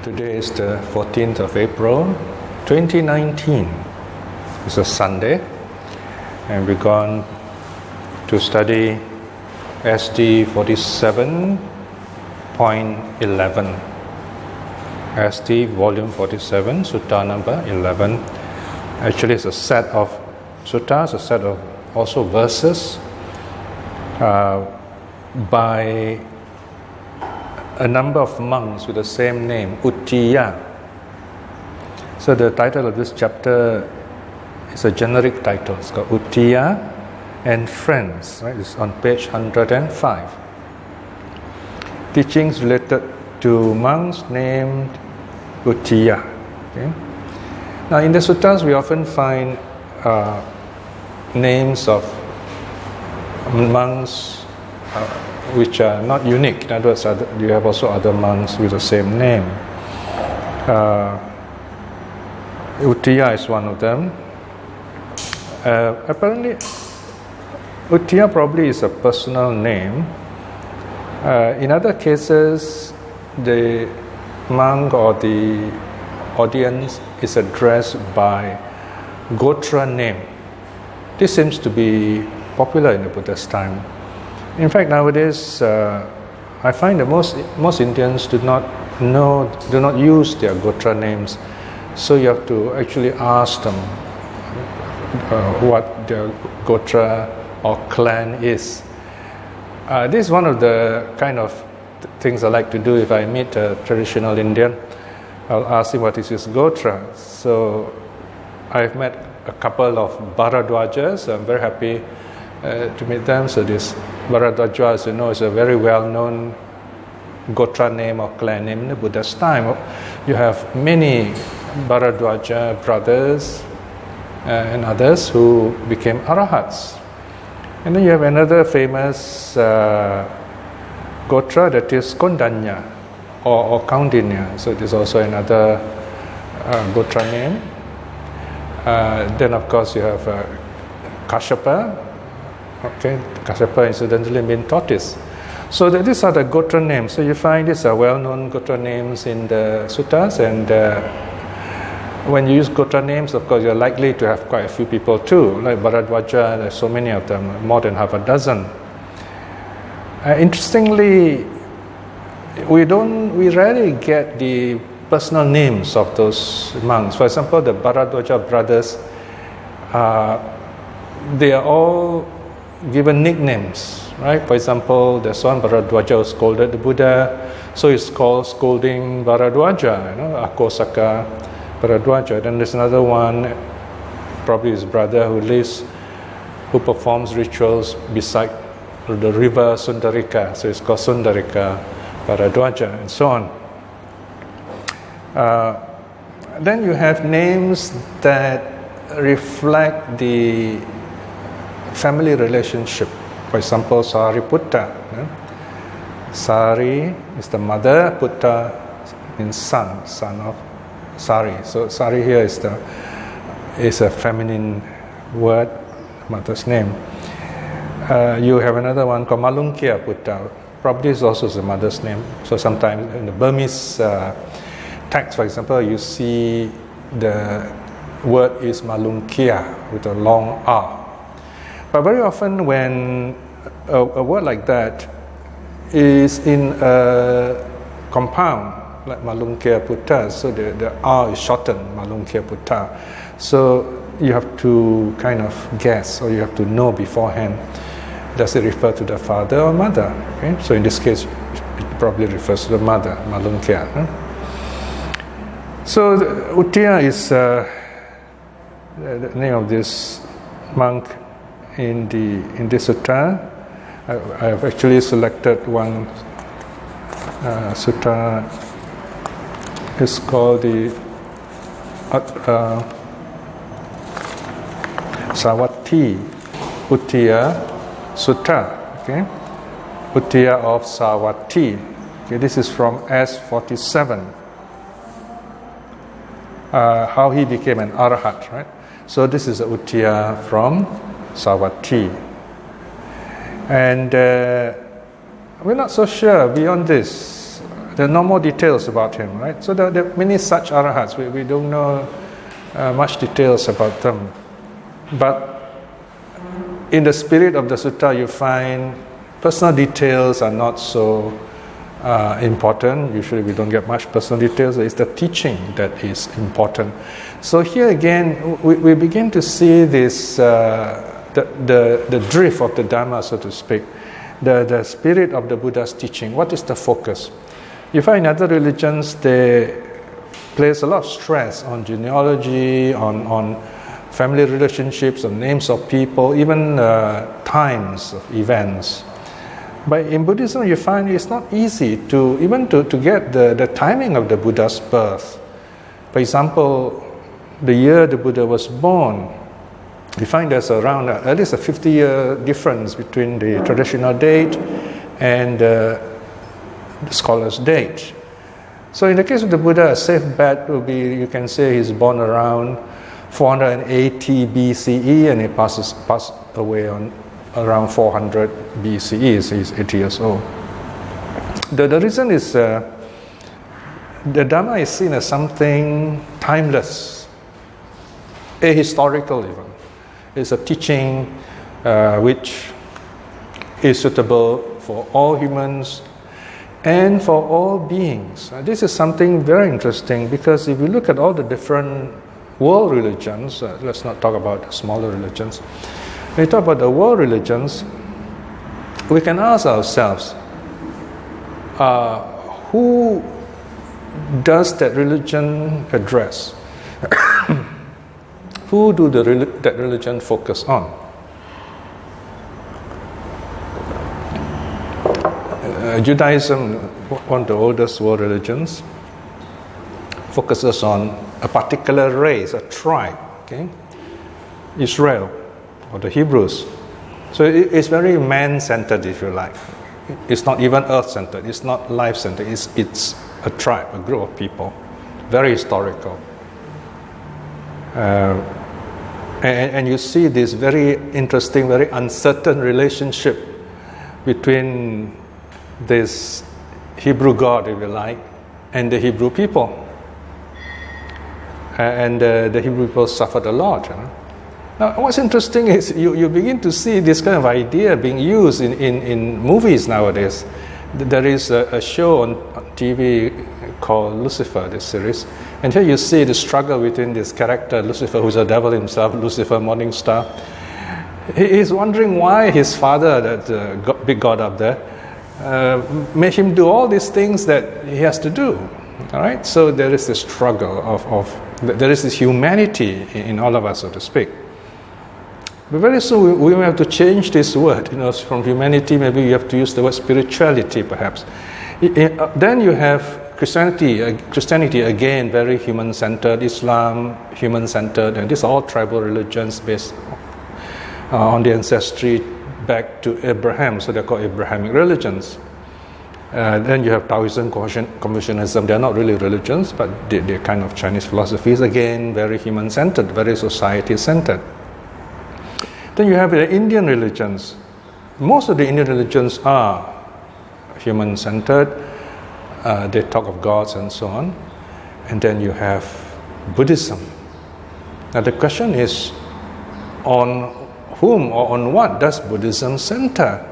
Today is the 14th of April, 2019. It's a Sunday, and we're going to study SD47.11. SD volume 47, Sutta number 11. Actually, it's a set of suttas, a set of also verses by a number of monks with the same name, Uttiya. So the title of this chapter is a generic title. It's called Uttiya and Friends. Right? It's on page 105. Teachings related to monks named Uttiya. Okay? Now in the suttas we often find names of monks which are not unique. In other words, you have also other monks with the same name. Uttiya is one of them. Apparently, Uttiya probably is a personal name. In other cases, the monk or the audience is addressed by Gotra name. This seems to be popular in the Buddha's time. In fact, nowadays, I find that most Indians do not use their Gotra names. So you have to actually ask them what their Gotra or clan is. This is one of the kind of things I like to do if I meet a traditional Indian. I'll ask him what is his Gotra. So I've met a couple of Bharadwajas. I'm very happy to meet them. So this Bharadwaja, as you know, is a very well-known Gotra name or clan name in the Buddha's time. You have many Bharadwaja brothers and others who became arahats. And then you have another famous Gotra, that is Kondanya or Kaundinya. So it is also another Gotra name. Then of course you have Kashyapa. Okay, Kashyapa incidentally means tortoise. So these are the Gotra names. So you find these are well-known Gotra names in the suttas, and when you use Gotra names, of course, you're likely to have quite a few people too. Like Bharadwaja, there's so many of them, more than half a dozen. Interestingly, we rarely get the personal names of those monks. For example, the Bharadwaja brothers, they are all given nicknames, right? For example, there's one Bharadwaja who scolded the Buddha, so it's called scolding Bharadwaja, Akosaka Bharadwaja. Then there's another one, probably his brother, who performs rituals beside the river Sundarika, so it's called Sundarika Bharadwaja, and so on. Then you have names that reflect the family relationship. For example, Sariputta. Sari is the mother, Putta means son of Sari. So Sari here is a feminine word, mother's name. You have another one called Malunkia Putta. Probably is also the mother's name. So sometimes in the Burmese text, for example, you see the word is Malunkia with a long R. But very often when a word like that is in a compound, like Malunkia Putta, so the R is shortened, Malunkia Putta. So you have to kind of guess, or you have to know beforehand, does it refer to the father or mother? Okay? So in this case, it probably refers to the mother, Malunkia. So Uttiya is the name of this monk in this sutta. I have actually selected one sutta. It's called the Sarwati Uttiya Sutta. Okay, Uttiya of Sarwati. Okay, this is from S47. How he became an arahat, right? So this is Uttiya from Sarwati. And we're not so sure beyond this. There are no more details about him, right? So there are many such arahats. We don't know much details about them. But in the spirit of the sutta, you find personal details are not so important. Usually we don't get much personal details. It's the teaching that is important. So here again, we begin to see this, the drift of the Dharma, so to speak. The spirit of the Buddha's teaching. What is the focus? You find in other religions, they place a lot of stress on genealogy, on family relationships, on names of people, even times of events. But in Buddhism, you find it's not easy to get the timing of the Buddha's birth. For example, the year the Buddha was born, you find there's around at least a 50-year difference between the traditional date and the scholar's date. So in the case of the Buddha, a safe bet would be, you can say he's born around 480 BCE and he passed away on around 400 BCE, so he's 80 years old. The reason is the Dharma is seen as something timeless, ahistorical even. It's a teaching which is suitable for all humans and for all beings. This is something very interesting because if you look at all the different world religions, let's not talk about the smaller religions. When we talk about the world religions, we can ask ourselves, who does that religion address? Who do that religion focus on? Judaism, one of the oldest world religions, focuses on a particular race, a tribe, okay? Israel, or the Hebrews. So it's very man-centered, if you like. It's not even earth-centered, it's not life-centered, it's a tribe, a group of people, very historical. And you see this very interesting, very uncertain relationship between this Hebrew God, if you like, and the Hebrew people. And the Hebrew people suffered a lot. You know? Now, what's interesting is you begin to see this kind of idea being used in movies nowadays. There is a show on TV called Lucifer, this series. And here you see the struggle between this character, Lucifer, who's a devil himself, Lucifer, morning star. He's wondering why his father, that big God up there, made him do all these things that he has to do. All right? So there is this struggle there is this humanity in all of us, so to speak. But very soon we will have to change this word. You know, from humanity, maybe you have to use the word spirituality, perhaps. Then you have Christianity again, very human-centered. Islam, human-centered, and these are all tribal religions based on the ancestry back to Abraham, so they're called Abrahamic religions. Then you have Taoism, Confucianism. They're not really religions, but they're kind of Chinese philosophies, again, very human-centered, very society-centered. Then you have the Indian religions. Most of the Indian religions are human-centered. They talk of gods and so on. And then you have Buddhism. Now the question is, on whom or on what does Buddhism center?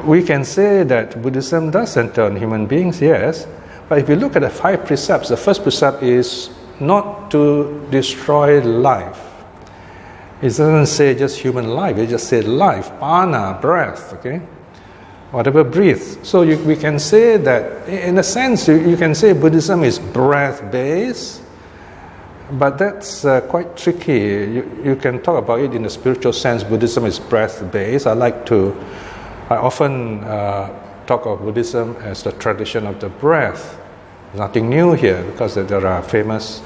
We can say that Buddhism does center on human beings, yes. But if you look at the 5 precepts, the first precept is not to destroy life. It doesn't say just human life, it just says life, prana, breath, okay? Whatever breathes. So we can say that, in a sense, you can say Buddhism is breath-based, but that's quite tricky. You can talk about it in a spiritual sense. Buddhism is breath-based. I often talk of Buddhism as the tradition of the breath. There's nothing new here, because there are famous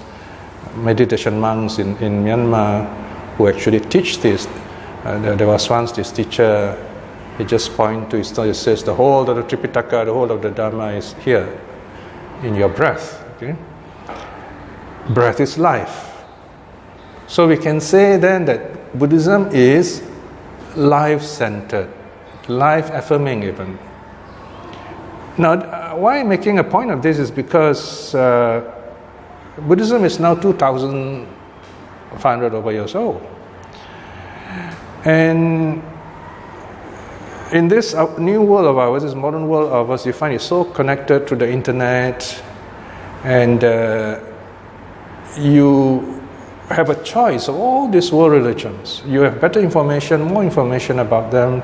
meditation monks in Myanmar who actually teach this. There was once this teacher, he just points to his thought, he says, the whole of the Tripitaka, the whole of the Dharma is here, in your breath. Okay? Breath is life. So we can say then that Buddhism is life-centered, life-affirming even. Now, why I'm making a point of this is because Buddhism is now 2,500 over years old. And in this new world of ours, this modern world of ours, you find it so connected to the internet, and you have a choice of all these world religions. You have better information, more information about them,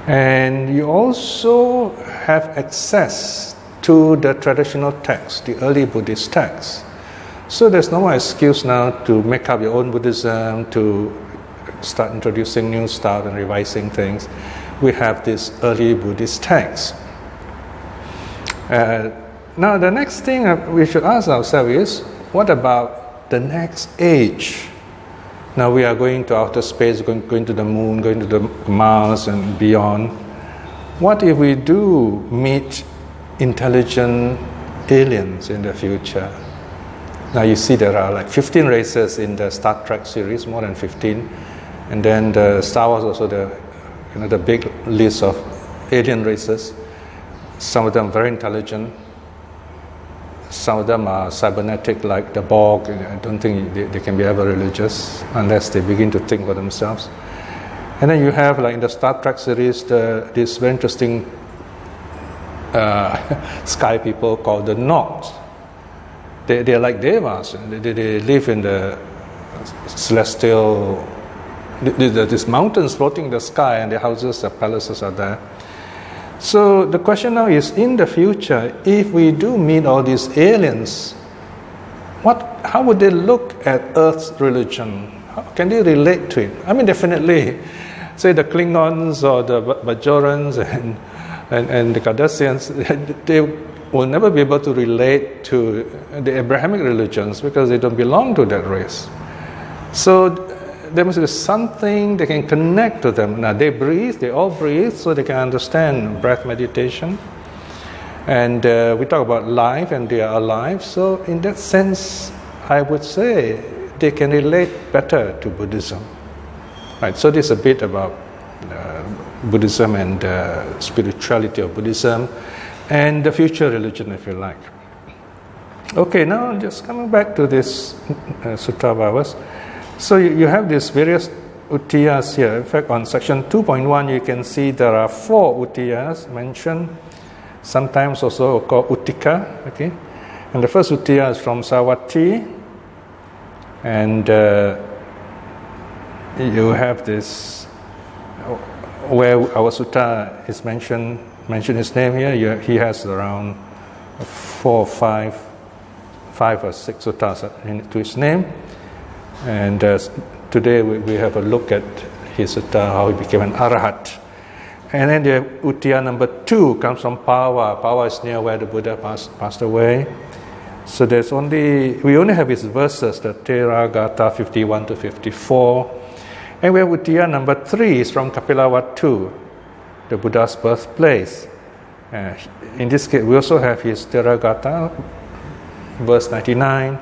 and you also have access to the traditional texts, the early Buddhist texts. So there's no more excuse now to make up your own Buddhism, to start introducing new stuff and revising things. We have this early Buddhist text. Now the next thing we should ask ourselves is, what about the next age? Now we are going to outer space, going to the moon, going to the Mars and beyond. What if we do meet intelligent aliens in the future? Now you see there are like 15 races in the Star Trek series, more than 15. And then the Star Wars also the big list of alien races. Some of them very intelligent. Some of them are cybernetic, like the Borg. I don't think they can be ever religious unless they begin to think for themselves. And then you have, like in the Star Trek series, this very interesting sky people called the Nods. They are like devas. They live in the celestial. These mountains floating in the sky, and their houses, their palaces are there. So the question now is, in the future, if we do meet all these aliens, how would they look at Earth's religion? How can they relate to it? I mean, definitely, say the Klingons or the Bajorans and the Cardassians, they will never be able to relate to the Abrahamic religions because they don't belong to that race. So there must be something that can connect to them. Now they all breathe, so they can understand breath meditation. And we talk about life, and they are alive. So in that sense, I would say they can relate better to Buddhism. Right. So this is a bit about Buddhism and spirituality of Buddhism, and the future religion, if you like. Okay, now just coming back to this Sutra of ours. So you have these various Uttiyas here. In fact, on section 2.1, you can see there are 4 Uttiyas mentioned, sometimes also called Uttika. Okay, and the first Uttiya is from Sarwati, and you have this where our sutta is mention his name here. He has around 4 or 5 or 6 suttas to his name. And today we have a look at his sutta, how he became an arahat. And then the Uttiya number 2 comes from Pawa. Pawa is near where the Buddha passed away. So we only have his verses, the Theragatha 51 to 54. And we have Uttiya number 3 is from Kapilavatu, the Buddha's birthplace. In this case, we also have his Theragatha, verse 99.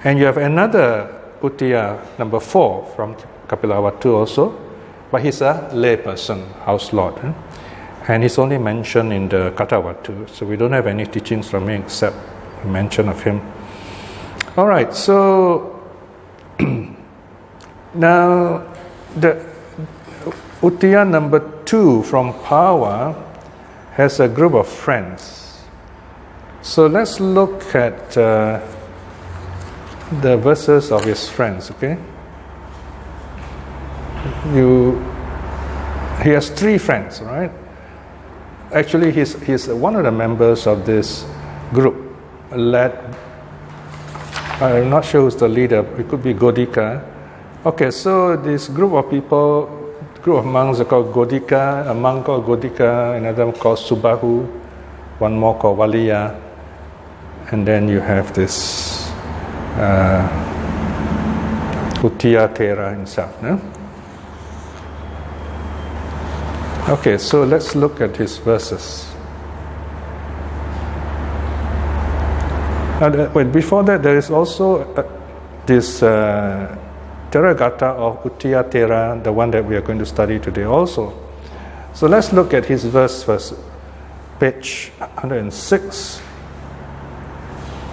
And you have another Uttiya number 4 from Kapilavatu also, but he's a lay person, house lord, and he's only mentioned in the Kathavatu, so we don't have any teachings from him except mention of him. All right, so now the Uttiya number 2 from Pawa has a group of friends. So let's look at the verses of his friends. Okay, he has 3 friends, right? Actually, he's one of the members of this group, led. I'm not sure who's the leader. It could be Godika. Okay, so this group of monks are called Godika. A monk called Godika, another called Subahu, one more called Valiya, and then you have this Uttiya Thera himself. No? Okay, so let's look at his verses. Before that, there is also this Theragatha of Uttiya Thera, the one that we are going to study today also. So let's look at his verse first. page 106,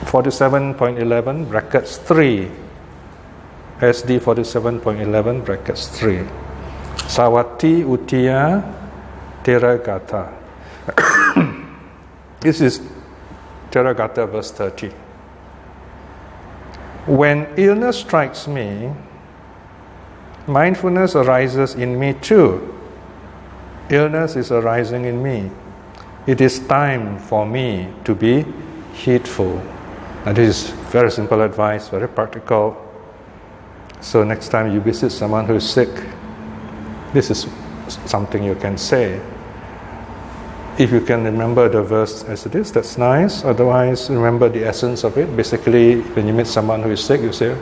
47.11 brackets 3, SD47.11 brackets 3. Sarwati Uttiya Theragatha. This is Theragatha verse 30. When illness strikes me, mindfulness arises in me too. Illness is arising in me. It is time for me to be heedful. And this is very simple advice, very practical. So next time you visit someone who is sick, this is something you can say. If you can remember the verse as it is, that's nice. Otherwise, remember the essence of it. Basically, when you meet someone who is sick, you say,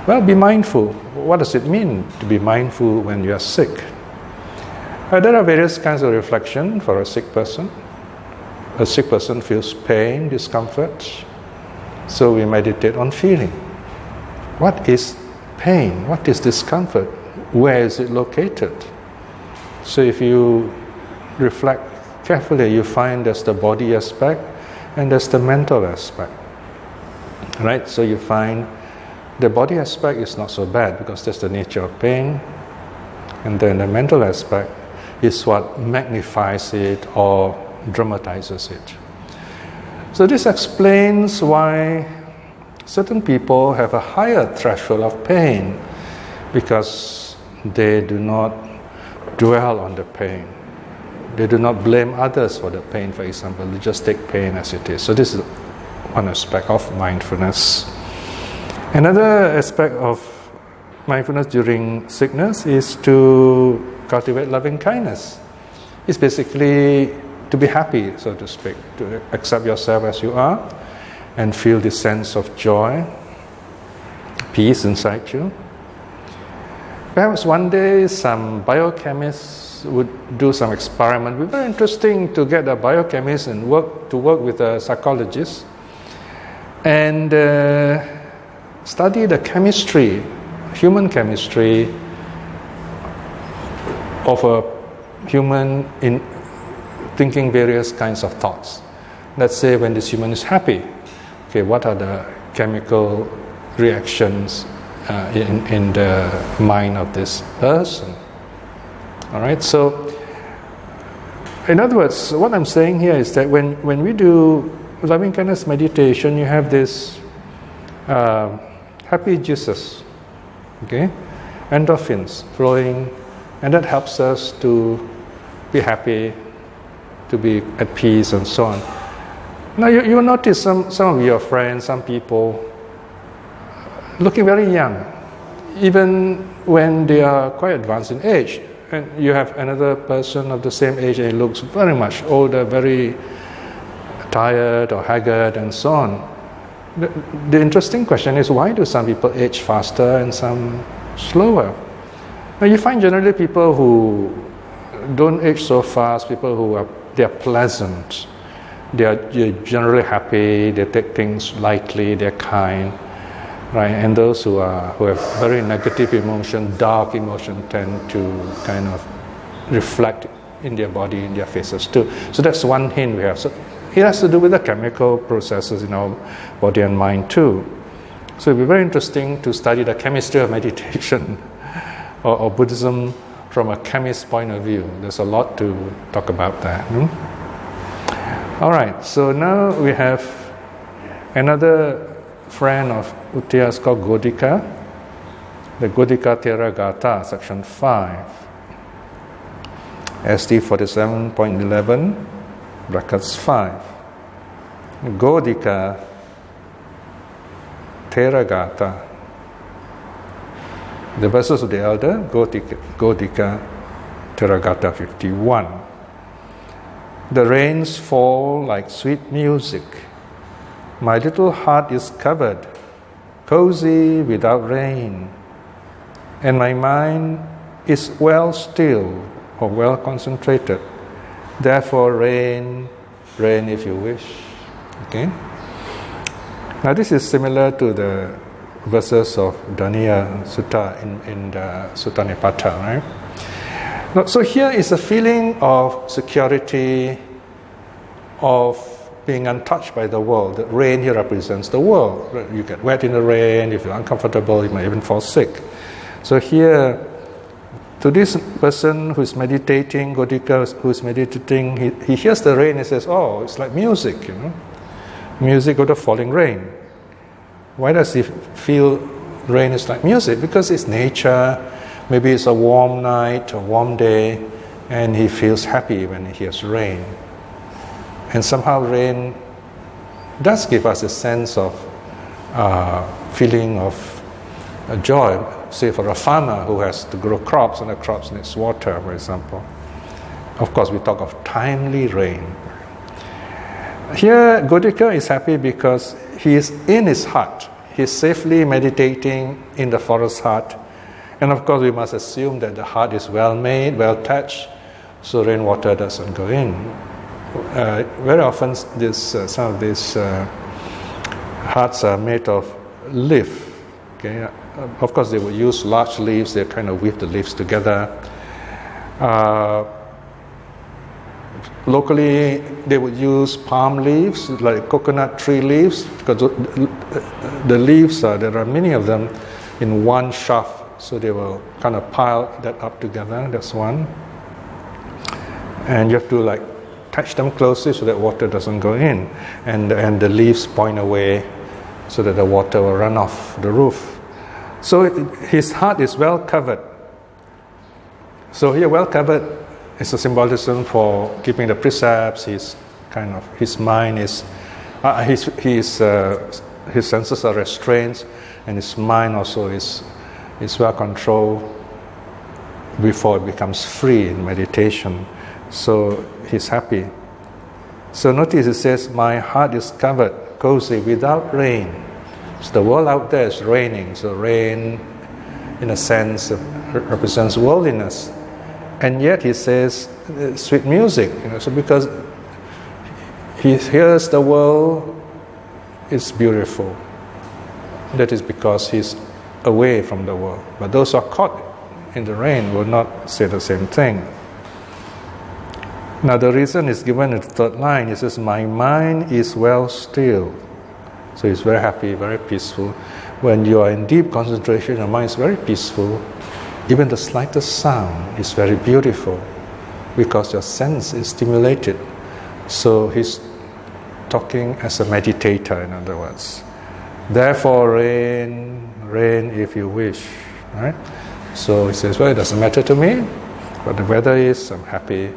well, be mindful. What does it mean to be mindful when you are sick? There are various kinds of reflection for a sick person. A sick person feels pain, discomfort. So we meditate on feeling. What is pain? What is discomfort? Where is it located? So if you reflect carefully, you find there's the body aspect and there's the mental aspect. Right? So you find the body aspect is not so bad because that's the nature of pain. And then the mental aspect is what magnifies it or dramatizes it. So this explains why certain people have a higher threshold of pain because they do not dwell on the pain. They do not blame others for the pain, for example. They just take pain as it is. So this is one aspect of mindfulness. Another aspect of mindfulness during sickness is to cultivate loving kindness. It's basically to be happy, so to speak, to accept yourself as you are and feel this sense of joy, peace inside you. Perhaps one day some biochemists would do some experiment. It would be very interesting to get a biochemist and work with a psychologist and study the chemistry, human chemistry of a human in thinking various kinds of thoughts. Let's say when this human is happy, okay, what are the chemical reactions in the mind of this person? All right, so in other words, what I'm saying here is that when we do loving kindness meditation, you have this happy juices, okay, endorphins flowing, and that helps us to be happy, to be at peace, and so on. Now you will notice some of your friends, some people looking very young, even when they are quite advanced in age. And you have another person of the same age and he looks very much older, very tired or haggard and so on. The interesting question is, why do some people age faster and some slower? Now you find generally people who don't age so fast, people who they're pleasant, they're generally happy, they take things lightly, they're kind. Right, and those who have very negative emotion, dark emotion, tend to kind of reflect in their body, in their faces too. So that's one hint we have. So it has to do with the chemical processes in our body and mind too. So it'll be very interesting to study the chemistry of meditation or Buddhism from a chemist's point of view. There's a lot to talk about that. All right, so now we have another friend of Uttiya is called Godika, the Godika Theragatha, section 5, SD 47.11, brackets 5. Godika Theragatha. The verses of the elder, Godika Theragatha 51. The rains fall like sweet music. My little heart is covered, cozy without rain, and my mind is well still or well concentrated. Therefore, rain if you wish. Okay. Now, this is similar to the verses of Daniya Sutta in the Sutta Nipata, right? Now, so here is a feeling of security, of being untouched by the world. The rain here represents the world. You get wet in the rain, if you're uncomfortable, you might even fall sick. So here, to this person who's meditating, Godika who's meditating, he hears the rain and says, oh, it's like music, music of the falling rain. Why does he feel rain is like music? Because it's nature, maybe it's a warm night, a warm day, and he feels happy when he hears rain. And somehow rain does give us a sense of feeling of joy. Say for a farmer who has to grow crops, and the crops needs water, for example. Of course, we talk of timely rain. Here, Godika is happy because he is in his hut. He is safely meditating in the forest hut. And of course, we must assume that the hut is well made, well thatched, so rainwater doesn't go in. Very often, some of these huts are made of leaf. Okay? Of course, they would use large leaves. They kind of weave the leaves together. Locally, they would use palm leaves, like coconut tree leaves, because the leaves there are many of them in one shaft, so they will kind of pile that up together. That's one. And you have to touch them closely so that water doesn't go in, and the leaves point away so that the water will run off the roof. So his heart is well covered. So here, well covered is a symbolism for keeping the precepts. His mind is his senses are restrained, and his mind also is well controlled before it becomes free in meditation. So he's happy. So notice it says, my heart is covered, cozy, without rain. So the world out there is raining. So rain, in a sense, represents worldliness. And yet he says, sweet music. So because he hears the world is beautiful. That is because he's away from the world. But those who are caught in the rain will not say the same thing. Now the reason is given in the third line. It says, my mind is well still. So he's very happy, very peaceful. When you are in deep concentration, your mind is very peaceful. Even the slightest sound is very beautiful because your sense is stimulated. So he's talking as a meditator, in other words. Therefore, rain if you wish. Right? So he says, well, it doesn't matter to me what the weather is, I'm happy.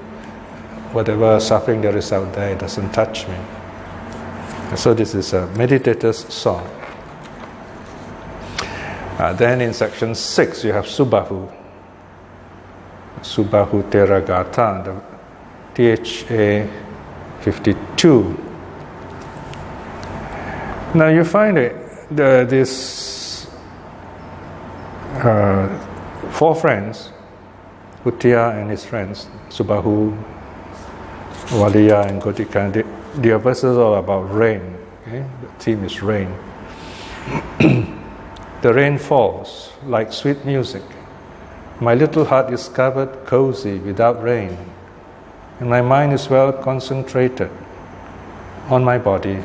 Whatever suffering there is out there, it doesn't touch me. So this is a meditator's song. Then in section 6, you have Subahu. Subahu Teragata, the THA 52. Now you find these 4 friends, Uttiya and his friends, Subahu, Waliya and Godika, their verses are all about rain. Okay? The theme is rain. The rain falls like sweet music. My little heart is covered, cozy, without rain. And my mind is well concentrated on my body.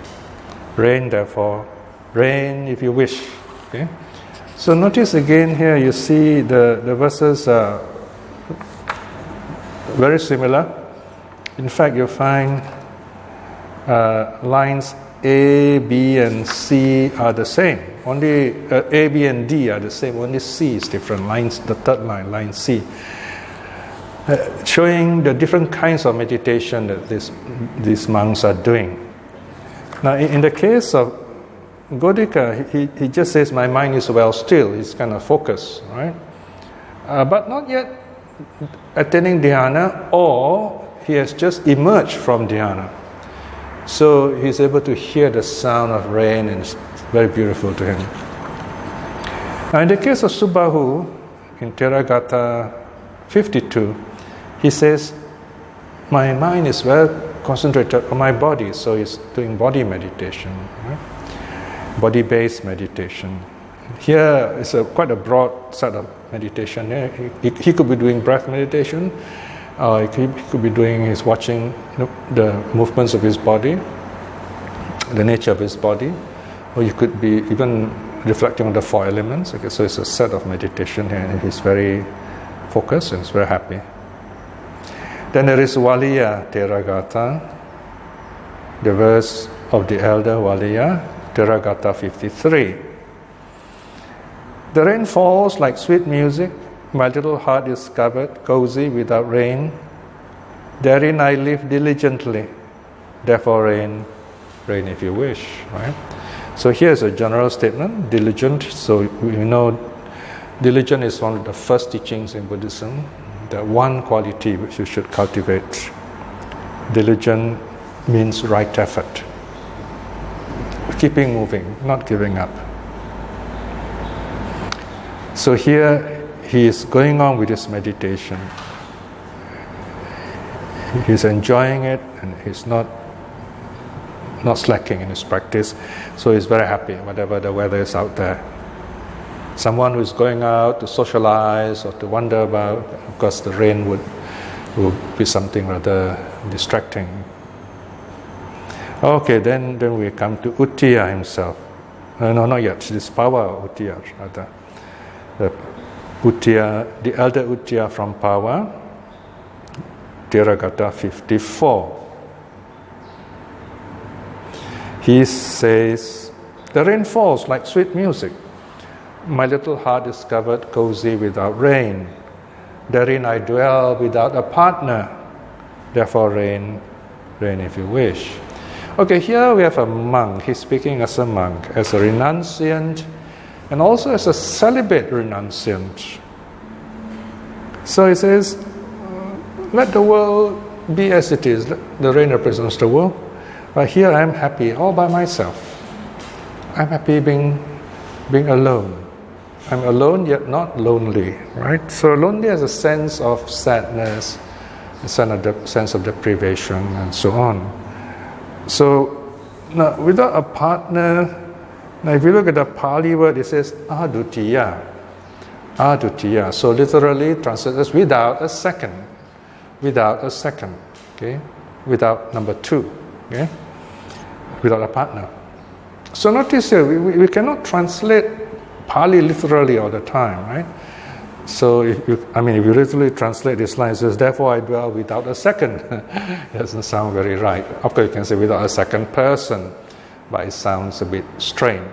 Rain, therefore, rain if you wish. Okay? So notice again here, you see the verses are very similar. In fact, you'll find lines A, B, and C are the same. Only A, B, and D are the same. Only C is different. Lines, the third line, line C, showing the different kinds of meditation that these monks are doing. Now, in the case of Godika, he just says, "My mind is well still." He's kind of focused, right? But not yet attaining dhyana, or he has just emerged from dhyana. So he's able to hear the sound of rain, and it's very beautiful to him. Now in the case of Subahu, in Teragata 52, he says, my mind is well concentrated on my body, so he's doing body meditation, right? Body-based meditation. Here is quite a broad set of meditation. He could be doing breath meditation, He could be doing is watching the movements of his body, the nature of his body, or you could be even reflecting on the 4 elements. Okay, so it's a set of meditation here, and he's very focused and he's very happy. Then there is Waliya Theragatha, the verse of the elder Waliya, Theragatha 53. The rain falls like sweet music. My little heart is covered, cozy without rain. Therein I live diligently. Therefore rain, rain if you wish. Right? So here's a general statement, diligent. So we know diligent is one of the first teachings in Buddhism, the one quality which you should cultivate. Diligent means right effort. Keeping moving, not giving up. So here he is going on with his meditation. He's enjoying it and he's not slacking in his practice. So he's very happy whatever the weather is out there. Someone who is going out to socialize or to wander about, of course the rain would be something rather distracting. Okay, then we come to Uttiya himself. No, not yet. This Pawa Uttiya rather. The elder Uttiya from Pawa, Theragatha 54. He says, the rain falls like sweet music. My little heart is covered, cozy without rain. Therein I dwell without a partner. Therefore rain, rain if you wish. Okay, here we have a monk. He's speaking as a monk, as a renunciant, and also as a celibate renunciant. So he says, let the world be as it is. The rain represents the world. But here I am happy all by myself. I'm happy being alone. I'm alone yet not lonely, right? So lonely has a sense of sadness, a sense of deprivation, and so on. So now, without a partner, now if you look at the Pali word, it says adutiya. Adutiya. So literally translated as without a second. Without a second. Okay? Without number 2. Okay? Without a partner. So notice here, we cannot translate Pali literally all the time, right? So if you literally translate this line, it says, therefore I dwell without a second. It doesn't sound very right. Of course you can say without a second person, but it sounds a bit strange.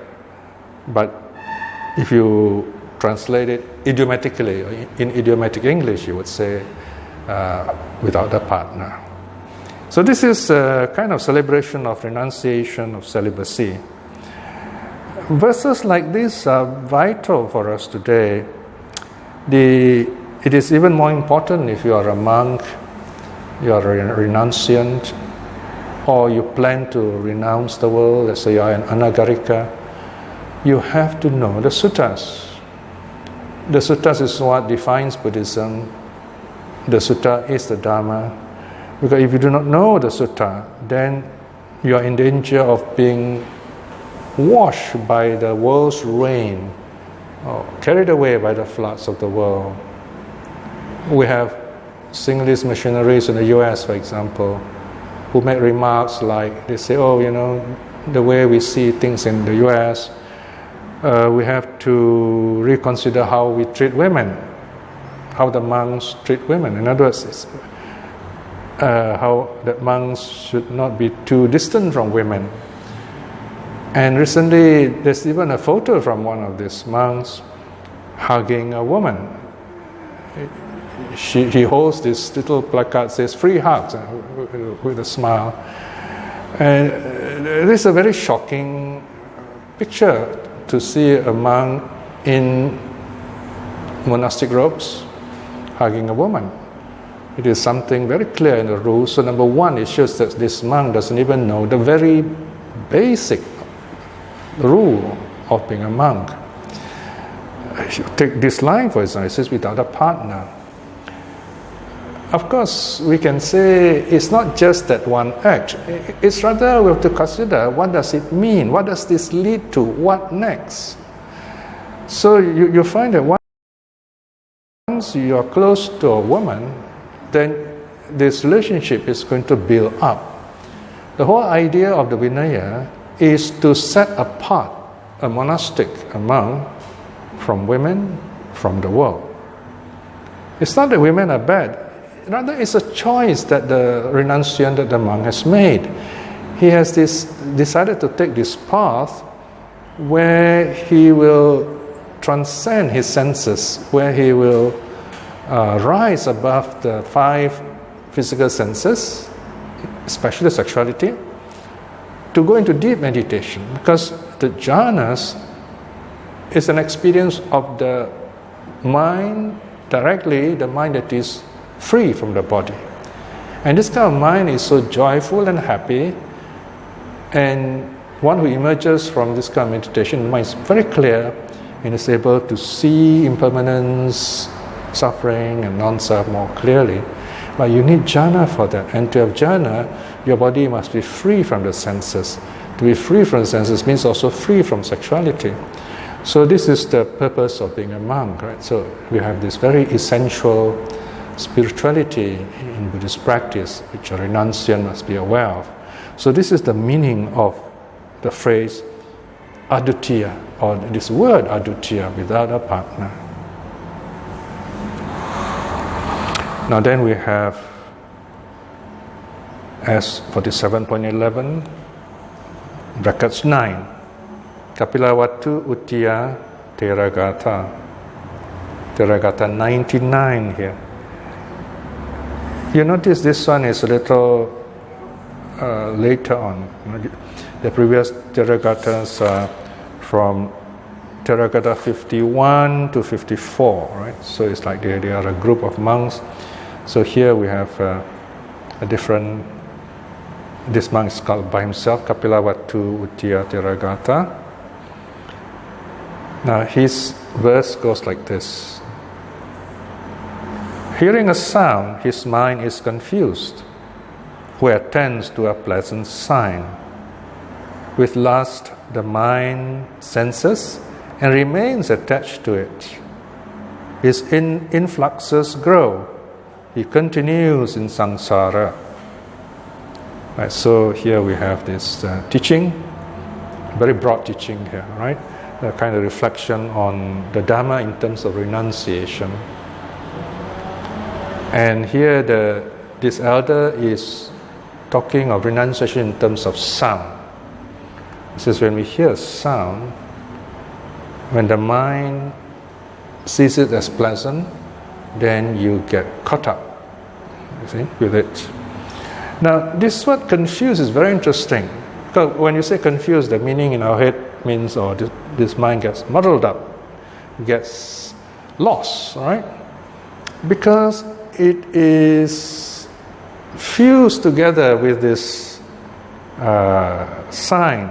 But if you translate it idiomatically, in idiomatic English, you would say without a partner. So this is a kind of celebration of renunciation, of celibacy. Verses like this are vital for us today. It is even more important if you are a monk, you are a renunciant, or you plan to renounce the world, let's say you are an anagarika. You have to know the suttas. The suttas is what defines Buddhism. The sutta is the Dharma. Because if you do not know the sutta, then you are in danger of being washed by the world's rain, or carried away by the floods of the world. We have Sinhalese missionaries in the US, for example, who make remarks like, they say, the way we see things in the US, we have to reconsider how we treat women, how the monks treat women. In other words, how the monks should not be too distant from women. And recently, there's even a photo from one of these monks hugging a woman. He holds this little placard, says free hugs, with a smile. And this is a very shocking picture to see a monk in monastic robes hugging a woman. It is something very clear in the rules. So number 1, it shows that this monk doesn't even know the very basic rule of being a monk. Take this line, for example, it says without a partner. Of course, we can say it's not just that one act. It's rather we have to consider what does it mean? What does this lead to? What next? So you find that once you are close to a woman, then this relationship is going to build up. The whole idea of the Vinaya is to set apart a monastic, a monk, from women, from the world. It's not that women are bad. Rather, it's a choice that the renunciant, that the monk has made. He has decided to take this path where he will transcend his senses, where he will rise above the 5 physical senses, especially sexuality, to go into deep meditation. Because the jhanas is an experience of the mind directly, the mind that is free from the body. And this kind of mind is so joyful and happy, and one who emerges from this kind of meditation, the mind is very clear and is able to see impermanence, suffering and non-self more clearly. But you need jhana for that, and to have jhana, your body must be free from the senses. To be free from the senses means also free from sexuality. So this is the purpose of being a monk, right? So we have this very essential spirituality in Buddhist practice, which a renunciant must be aware of. So this is the meaning of the phrase aduttiya, or this word aduttiya, without a partner. Now then we have SD47.11, brackets 9, Kapilavatu Uttiya Teragatha. Teragatha 99 here. You notice this one is a little later on. The previous Teragathas are from Theragatha 51 to 54, right? So it's like they are a group of monks. So here we have a different, this monk is called by himself, Kapilavatu Uttiya Teragatha. Now his verse goes like this. Hearing a sound, his mind is confused, who attends to a pleasant sign. With lust, the mind senses and remains attached to it. His influxes grow. He continues in samsara. Right, so here we have this teaching, very broad teaching here, right? A kind of reflection on the Dharma in terms of renunciation. And here this elder is talking of renunciation in terms of sound. This is when we hear sound, when the mind sees it as pleasant, then you get caught up, you see, with it. Now, this word confused is very interesting, because when you say confused, the meaning in our head means, this mind gets muddled up, gets lost, right? Because it is fused together with this sign.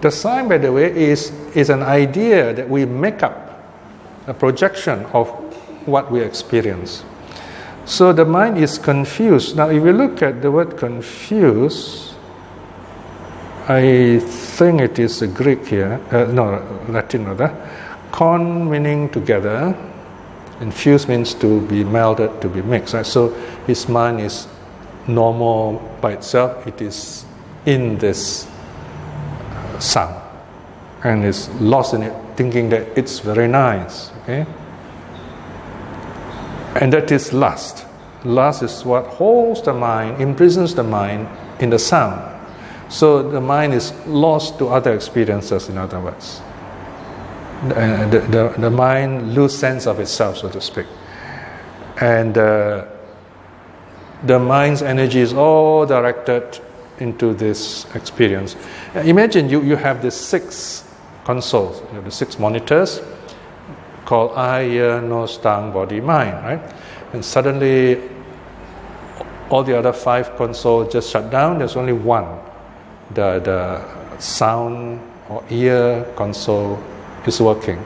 The sign, by the way, is an idea that we make up, a projection of what we experience. So the mind is confused. Now, if you look at the word confused, I think it is a Greek here, Latin rather. Con meaning together, and fuse means to be melded, to be mixed. Right? So his mind is normal by itself. It is in this sound and is lost in it, thinking that it's very nice. Okay, and that is lust. Lust is what holds the mind, imprisons the mind in the sound. So the mind is lost to other experiences, in other words. The mind loses sense of itself, so to speak. And the mind's energy is all directed into this experience. Imagine you have these 6 consoles, you have the 6 monitors called eye, ear, nose, tongue, body, mind, right? And suddenly all the other 5 consoles just shut down. There's only one. The sound or ear console is working.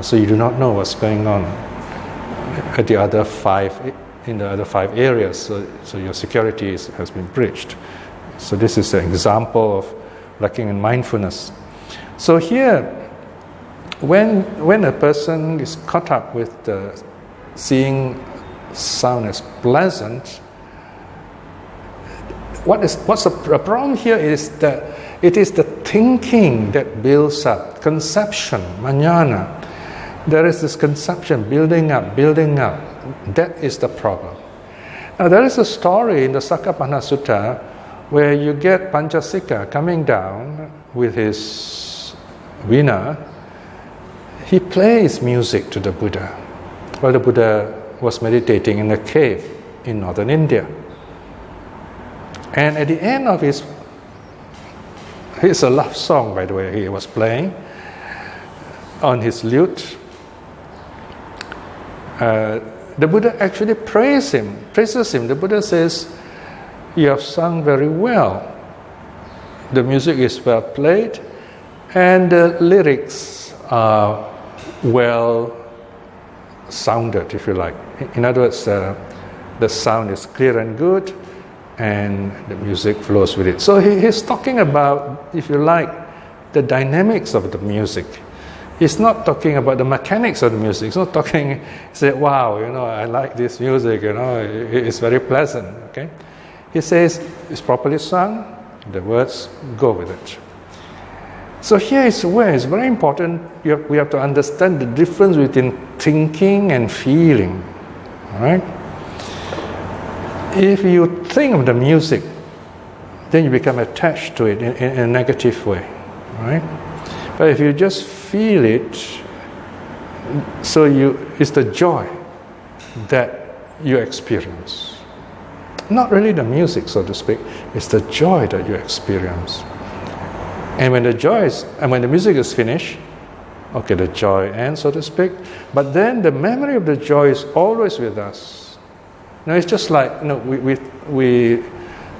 So you do not know what's going on at the other 5, in the other 5 areas. So your security has been breached. So this is an example of lacking in mindfulness. So here, when a person is caught up with seeing sound as pleasant. What's the problem here is that it is the thinking that builds up, conception, jnana. There is this conception building up. That is the problem. Now there is a story in the Sakapana Sutta where you get Panchasika coming down with his veena. He plays music to the Buddha while the Buddha was meditating in a cave in northern India. And at the end of it's a love song, by the way, he was playing on his lute. The Buddha actually praises him. The Buddha says, "You have sung very well. The music is well played, and the lyrics are well sounded, if you like. In other words, the sound is clear and good, and the music flows with it." So he's talking about, if you like, the dynamics of the music. He's not talking about the mechanics of the music. He's not talking, say, "Wow, I like this music, it's very pleasant." Okay, he says it's properly sung. The words go with it. So here is where it's very important. We have to understand the difference between thinking and feeling. All right. If you think of the music, then you become attached to it in a negative way, right? But if you just feel it, it's the joy that you experience. Not really the music, so to speak. It's the joy that you experience. And when the music is finished, okay, the joy ends, so to speak. But then the memory of the joy is always with us. Now it's just like we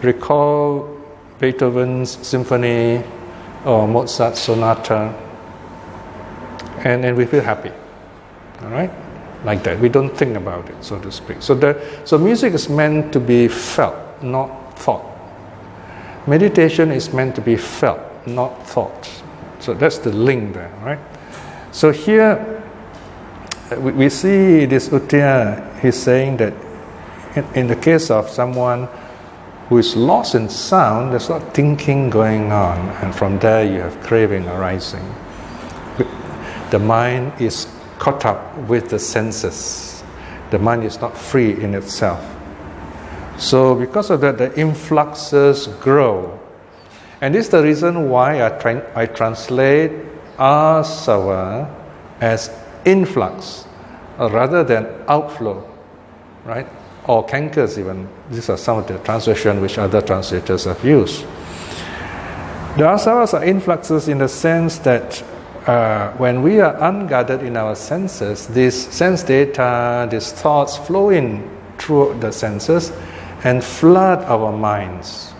recall Beethoven's symphony or Mozart's sonata, and we feel happy. All right, like that. We don't think about it, so to speak. So music is meant to be felt, not thought. Meditation is meant to be felt, not thought. So that's the link there, right? So here we see this Uttiya. He's saying that in the case of someone who is lost in sound, there's a lot of thinking going on, and from there you have craving arising. The mind is caught up with the senses. The mind is not free in itself. So because of that, the influxes grow. And this is the reason why I translate asava as influx rather than outflow, right? Or cankers even. These are some of the translations which other translators have used. The asavas are influxes in the sense that when we are unguarded in our senses, these sense data, these thoughts flow in through the senses and flood our minds.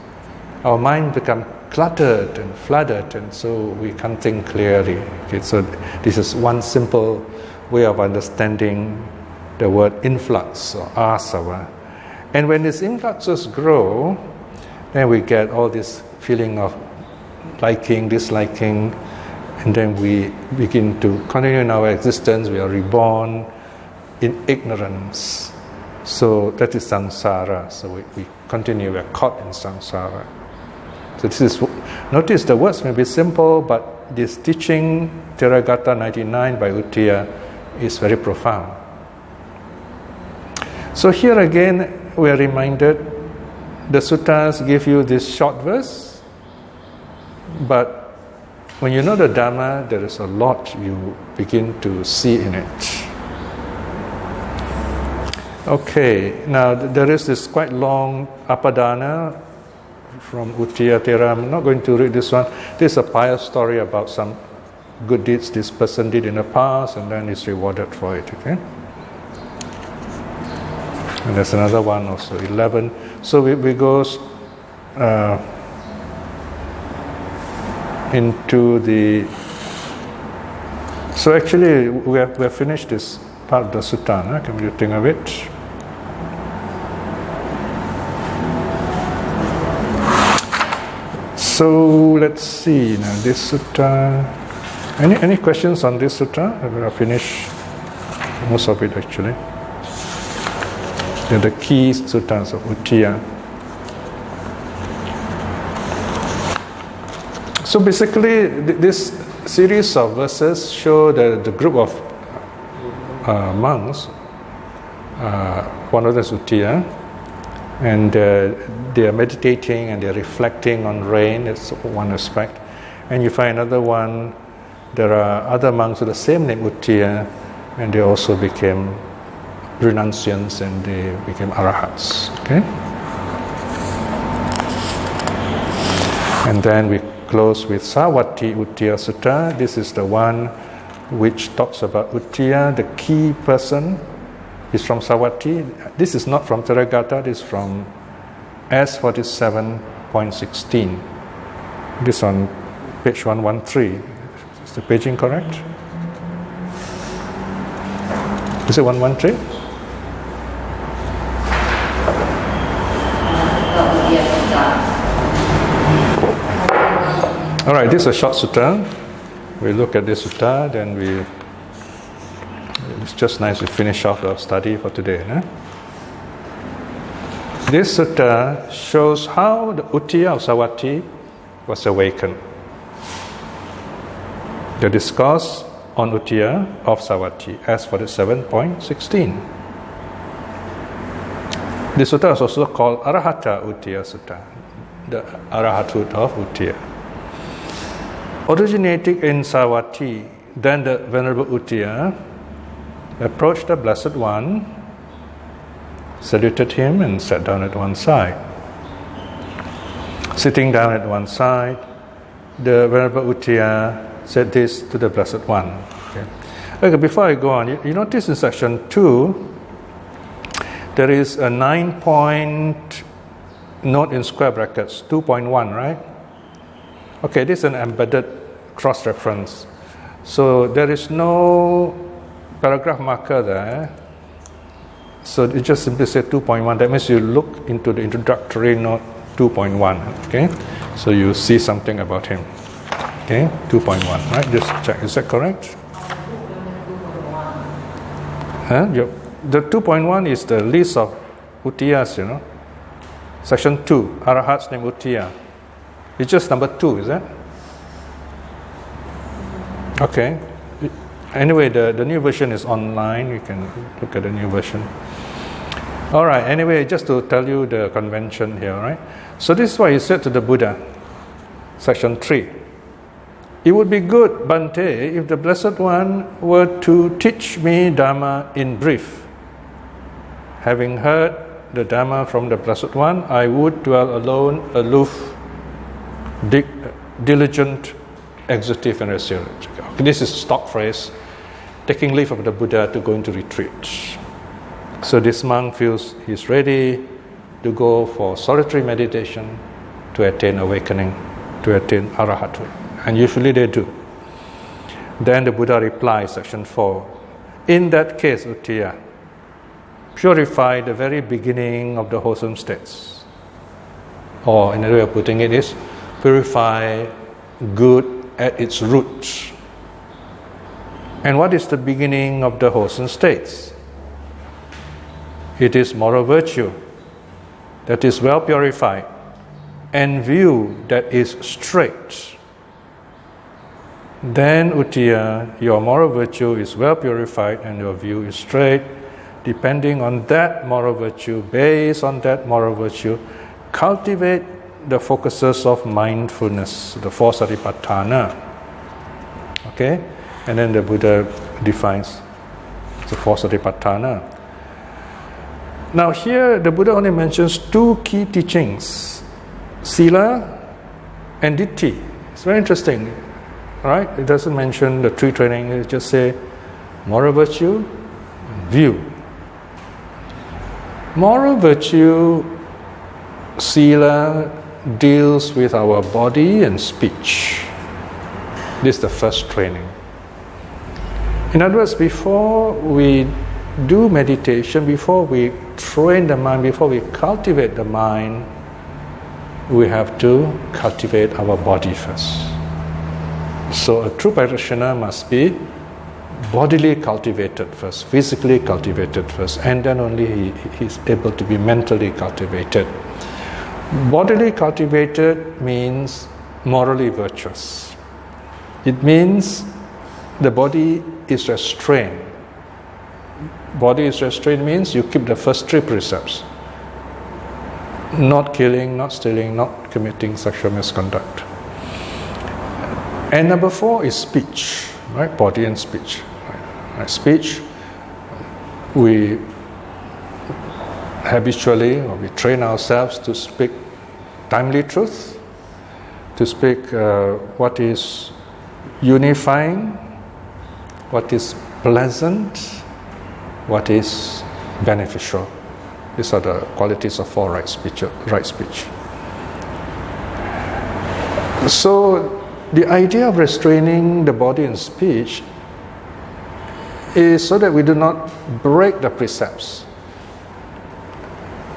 Our mind becomes cluttered and flooded, and so we can't think clearly. Okay, so this is one simple way of understanding the word influx or asava. And when these influxes grow, then we get all this feeling of liking, disliking, and then we begin to continue in our existence. We are reborn in ignorance. So that is samsara. So we continue, we are caught in samsara. So this is, notice the words may be simple, but this teaching, Theragatha 99 by Uttiya, is very profound. So here again, we are reminded, the suttas give you this short verse, but when you know the Dhamma, there is a lot you begin to see in it. Okay, now there is this quite long Apadana from Uttiya Thera. I'm not going to read this one. This is a pious story about some good deeds this person did in the past, and then is rewarded for it. Okay. And there's another one also, 11. So we go into the. So actually, we have finished this part of the sutta. Can you think of it? So let's see now this sutta. Any questions on this sutta? We have finished most of it actually. They're the key suttas of Uttiya. So basically, this series of verses show the group of monks. One of them is Uttiya, and they are meditating and they are reflecting on rain. It's one aspect. And you find another one. There are other monks with the same name, Uttiya, and they also became renunciants and they became arahats. Okay. And then we close with Sarwati Uttiya Sutta. This is the one which talks about Uttiya, the key person is from Sarwati. This is not from Theragatha, this is from SD47.11. This on page 113. Is the paging correct? Is it 113? All right, this is a short sutta. We look at this sutta, then it's just nice to finish off our study for today. This sutta shows how the Uttiya of Sarwati was awakened. The discourse on Uttiya of Sarwati, SD47.16. This sutta is also called Arahata Uttiya Sutta, the Arahathood of Uttiya. Originating in Sarwati, then the Venerable Uttiya approached the Blessed One, saluted him, and sat down at one side. Sitting down at one side, the Venerable Uttiya said this to the Blessed One. Okay, before I go on, you notice in section 2, there is a 9-point note in square brackets, 2.1, right? Okay, this is an embedded cross-reference. So there is no paragraph marker there. So it just simply says 2.1. That means you look into the introductory note 2.1. Okay, so you see something about him. Okay, 2.1. Right? Just check. Is that correct? The 2.1 is the list of Uttiyas. Section 2, Arahats named Uttiya. It's just number 2, is that? Okay. Anyway, the new version is online. You can look at the new version. All right. Anyway, just to tell you the convention here, right? So this is what he said to the Buddha, section 3. It would be good, Bhante, if the Blessed One were to teach me Dharma in brief. Having heard the Dharma from the Blessed One, I would dwell alone, aloof, diligent, executive, and resolute. Okay, this is a stock phrase, taking leave of the Buddha to go into retreat. So this monk feels he's ready to go for solitary meditation to attain awakening, to attain arahathood. And usually they do. Then the Buddha replies, section 4, in that case, Uttiya, purify the very beginning of the wholesome states. Or another way of putting it is, purify good at its roots. And what is the beginning of the wholesome states? It is moral virtue that is well purified and view that is straight. Then, Uttiya, your moral virtue is well purified and your view is straight. Depending on that moral virtue, based on that moral virtue, cultivate the focuses of mindfulness, the four satipatthana. Okay? And then the Buddha defines the four satipatthana. Now here, the Buddha only mentions two key teachings, sila and ditti. It's very interesting, right? It doesn't mention the three training, it just say moral virtue, view. Moral virtue, sila, deals with our body and speech. This is the first training. In other words, before we do meditation, before we train the mind, before we cultivate the mind, we have to cultivate our body first. So a true practitioner must be bodily cultivated first, physically cultivated first, and then only he's able to be mentally cultivated. Bodily cultivated means morally virtuous. It means the body is restrained. Body is restrained means you keep the first three precepts. Not killing, not stealing, not committing sexual misconduct. And number 4 is speech, right? Body and speech. Right? Speech, we habitually, or we train ourselves to speak timely truth, to speak what is unifying, what is pleasant, what is beneficial. These are the qualities of 4 right speech. So the idea of restraining the body and speech is so that we do not break the precepts.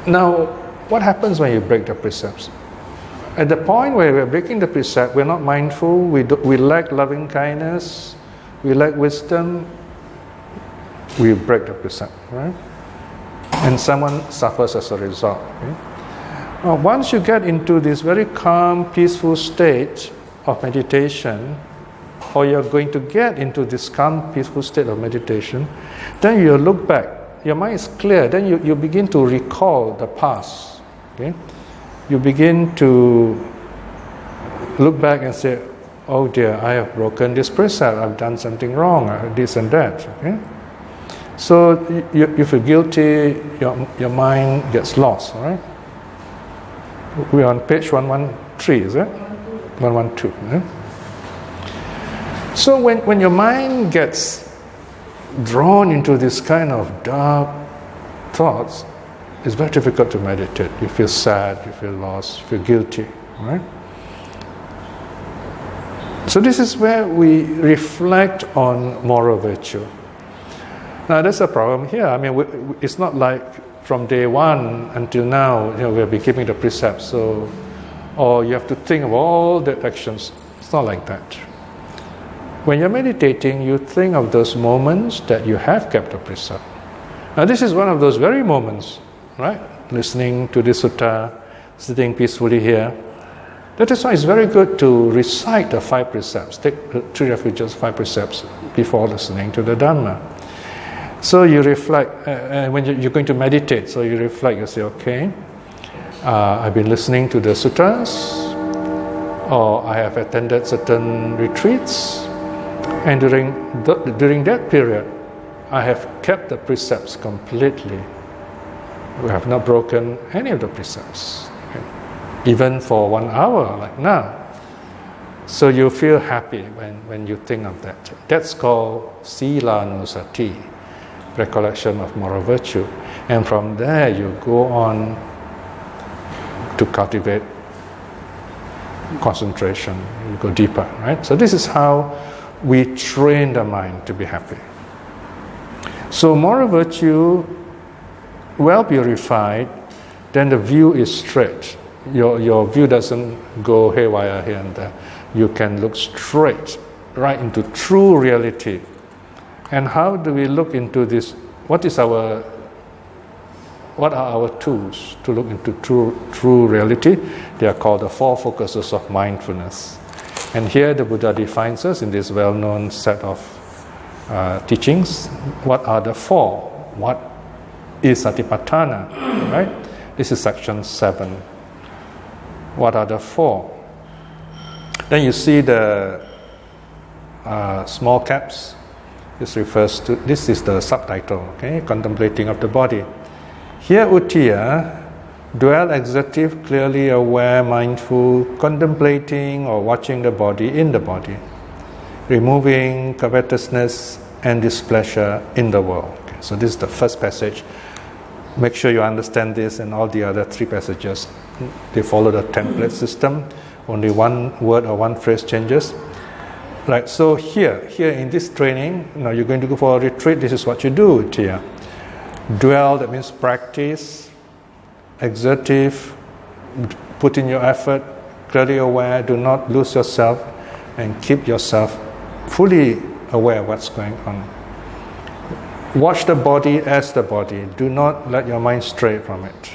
Now, what happens when you break the precepts? At the point where we're breaking the precept, we're not mindful, we lack loving kindness, we lack wisdom, we break the precept, right? And someone suffers as a result. Okay? Now, once you get into this very calm, peaceful state of meditation, or you're going to get into this calm, peaceful state of meditation, then you look back. Your mind is clear. Then you begin to recall the past. Okay? You begin to look back and say, oh dear, I have broken this precept. I've done something wrong, this and that. Okay? So you feel guilty, your mind gets lost, all right? We're on page 113, is it? 112. Yeah? So when your mind gets drawn into this kind of dark thoughts, it's very difficult to meditate. You feel sad, you feel lost, you feel guilty, right? So this is where we reflect on moral virtue. Now there's a problem here. I mean, it's not like from day one until now, we'll be keeping the precepts. So, or you have to think of all the actions. It's not like that. When you're meditating, you think of those moments that you have kept the precept. Now this is one of those very moments, right? Listening to this sutta, sitting peacefully here. That is why it's very good to recite the 5 precepts. Take the 3 refuges, 5 precepts before listening to the Dhamma. So you reflect, when you're going to meditate, so you reflect, you say, okay, I've been listening to the sutras, or I have attended certain retreats, and during that period, I have kept the precepts completely. We have not broken any of the precepts, okay? Even for 1 hour, like now. So you feel happy when you think of that. That's called Silanusati, recollection of moral virtue. And from there you go on to cultivate concentration. You go deeper, right? So this is how we train the mind to be happy. So moral virtue, well purified, then the view is straight. Your view doesn't go haywire here and there. You can look straight, right into true reality. And how do we look into this? What are our tools to look into true reality? They are called the 4 focuses of mindfulness. And here the Buddha defines us in this well-known set of teachings. What are the 4? What is Satipatthana? Right? This is section 7. What are the 4? Then you see the small caps. This is the subtitle, okay? Contemplating of the body. Here, Uttiya, dwell exertive, clearly aware, mindful, contemplating or watching the body in the body, removing covetousness and displeasure in the world. Okay, so this is the first passage. Make sure you understand this, and all the other 3 passages, they follow the template system. Only 1 word or 1 phrase changes. Right, so here in this training, you're going to go for a retreat, this is what you do here. Dwell, that means practice. Exertive, put in your effort, clearly aware, do not lose yourself, and keep yourself fully aware of what's going on. Watch the body as the body. Do not let your mind stray from it.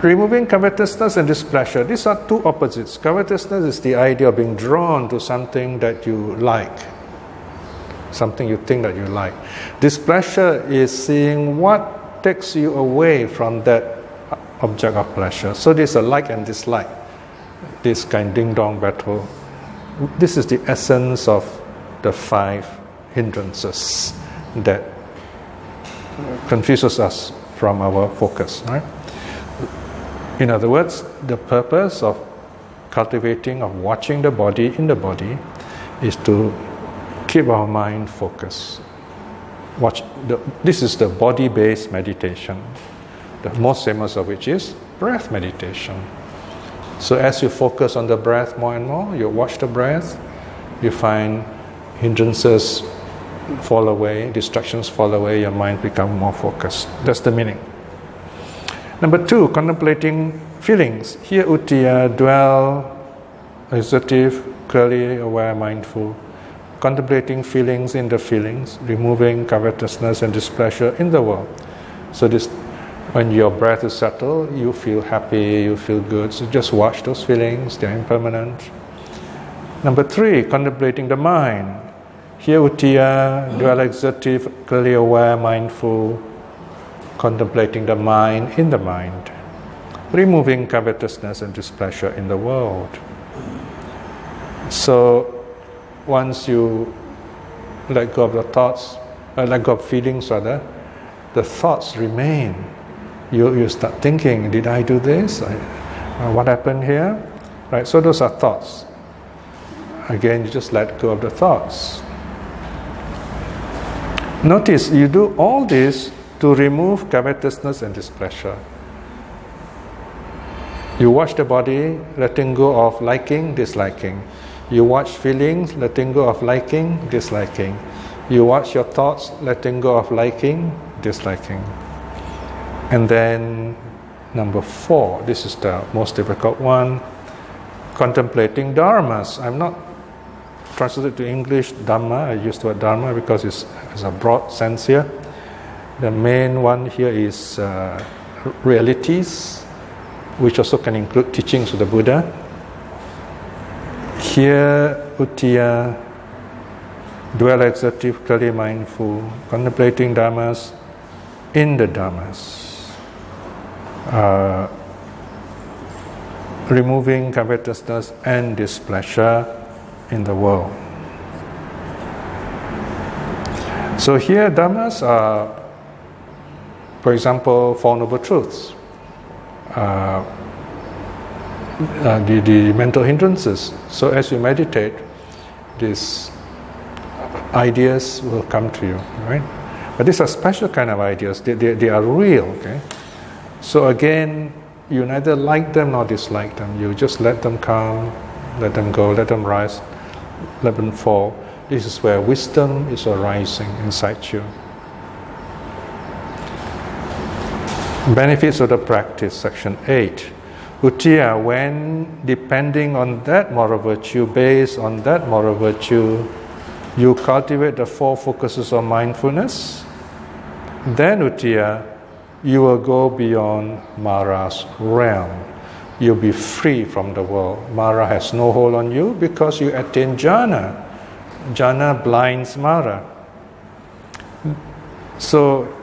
Removing covetousness and displeasure. These are two opposites. Covetousness is the idea of being drawn to something that you like, something you think that you like. Displeasure is seeing what takes you away from that object of pleasure. So there's a like and dislike. This kind of ding-dong battle. This is the essence of the 5 hindrances that confuses us from our focus, right? In other words, the purpose of cultivating, of watching the body in the body, is to keep our mind focused. This is the body-based meditation, the most famous of which is breath meditation. So as you focus on the breath more and more, you watch the breath, you find hindrances fall away, distractions fall away, your mind becomes more focused. That's the meaning. Number 2, contemplating feelings. Here Uttiya, dwell, assertive, clearly aware, mindful. Contemplating feelings in the feelings, removing covetousness and displeasure in the world. So this, when your breath is settled, you feel happy, you feel good. So just watch those feelings, they're impermanent. Number 3, contemplating the mind. Here Uttiya, dwell, assertive, clearly aware, mindful. Contemplating the mind in the mind, removing covetousness and displeasure in the world. So once you let go of the thoughts, let go of feelings rather, the thoughts remain. You start thinking, did I do this? What happened here? Right, so those are thoughts. Again, you just let go of the thoughts. Notice, you do all this to remove covetousness and displeasure. You watch the body, letting go of liking, disliking. You watch feelings, letting go of liking, disliking. You watch your thoughts, letting go of liking, disliking. And then number 4, this is the most difficult one, contemplating dharmas. I'm not translated to English dharma. I use the word dharma because it's a broad sense here. The main one here is realities, which also can include teachings of the Buddha. Here, Uttiya, dwell, exertive, clearly mindful, contemplating dharmas in the dharmas, removing covetousness and displeasure in the world. So here, dharmas are, for example, Four Noble Truths, the mental hindrances. So as you meditate, these ideas will come to you, right? But these are special kind of ideas. They are real, okay? So again, you neither like them nor dislike them. You just let them come, let them go, let them rise, let them fall. This is where wisdom is arising inside you. Benefits of the practice, section 8. Uttiya, when depending on that moral virtue, based on that moral virtue, you cultivate the 4 focuses of mindfulness, then Uttiya, you will go beyond Mara's realm. You'll be free from the world. Mara has no hold on you because you attain jhana. Jhana blinds Mara. So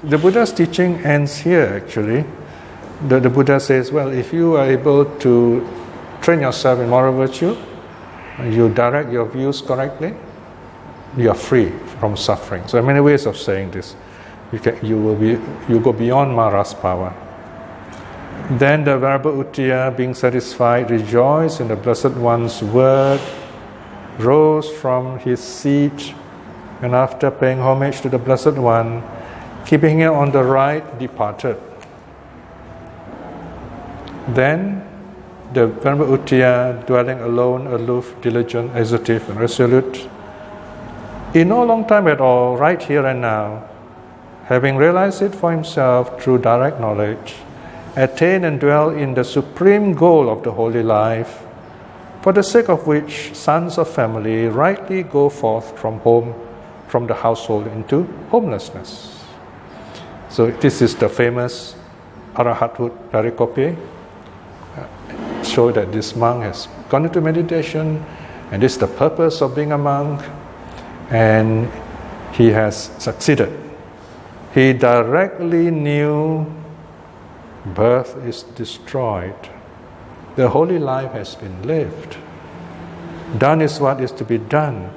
the Buddha's teaching ends here actually. The Buddha says, well, if you are able to train yourself in moral virtue, you direct your views correctly, you are free from suffering. So there are many ways of saying this. You go beyond Mara's power. Then the Venerable Uttiya, being satisfied, rejoiced in the Blessed One's word, rose from his seat, and after paying homage to the Blessed One, keeping it on the right, departed. Then the Venerable Uttiya, dwelling alone, aloof, diligent, exertive, and resolute, in no long time at all, right here and now, having realized it for himself through direct knowledge, attain and dwell in the supreme goal of the holy life, for the sake of which sons of family rightly go forth from the household into homelessness. So this is the famous Arahathood pericope. Show that this monk has gone into meditation, and this is the purpose of being a monk, and he has succeeded. He directly knew birth is destroyed. The holy life has been lived. Done is what is to be done.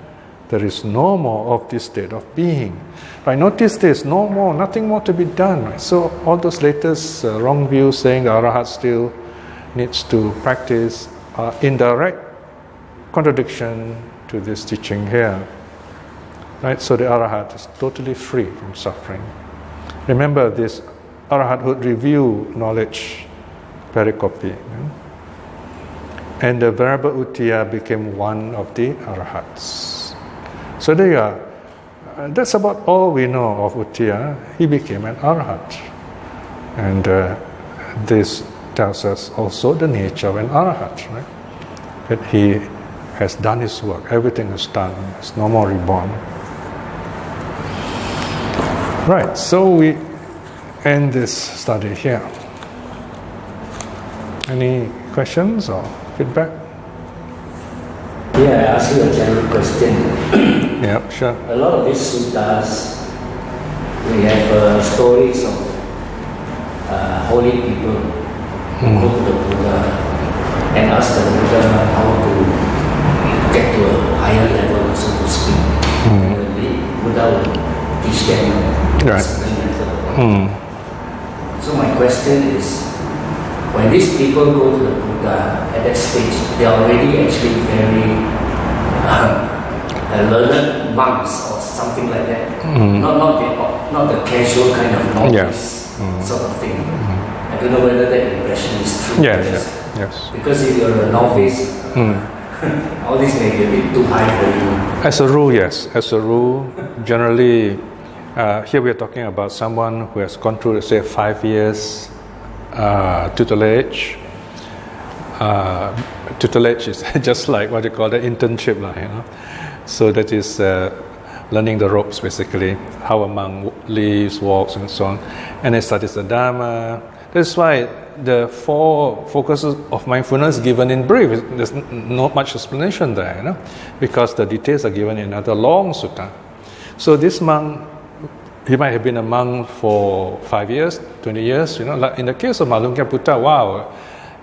There is no more of this state of being. Right? Notice this, no more, nothing more to be done. Right? So all those latest wrong views saying the Arahat still needs to practice are in direct contradiction to this teaching here. Right? So the Arahat is totally free from suffering. Remember this Arahathood review knowledge pericope. And the Venerable Uttiya became one of the Arahats. So there you are. That's about all we know of Uttiya. He became an Arahat. And this tells us also the nature of an Arahat, right? That he has done his work. Everything is done. There's no more reborn. Right, so we end this study here. Any questions or feedback? Yeah, I ask you a general question. Yeah, sure. A lot of these suttas, we have stories of holy people who go to the Buddha and ask the Buddha how to get to a higher level, so to speak. And the Buddha will teach them a certain method. So my question is, when these people go to the Buddha at that stage, they are already actually very learned monks or something like that. Not the casual kind of novice sort of thing. I don't know whether that impression is true. Yes. Because if you're a novice, all this may be a bit too high for you. As a rule, yes. As a rule, generally, here we are talking about someone who has gone through, say, 5 years tutelage. Tutelage is just like what you call the internship, you know. So that is learning the ropes, basically, how a monk lives, walks, and so on. And then studies the Dharma. That's why the 4 focuses of mindfulness given in brief. There's not much explanation there, you know, because the details are given in another long sutta. So this monk, he might have been a monk for 5 years, 20 years, you know. Like in the case of Malunkyam Putta, wow,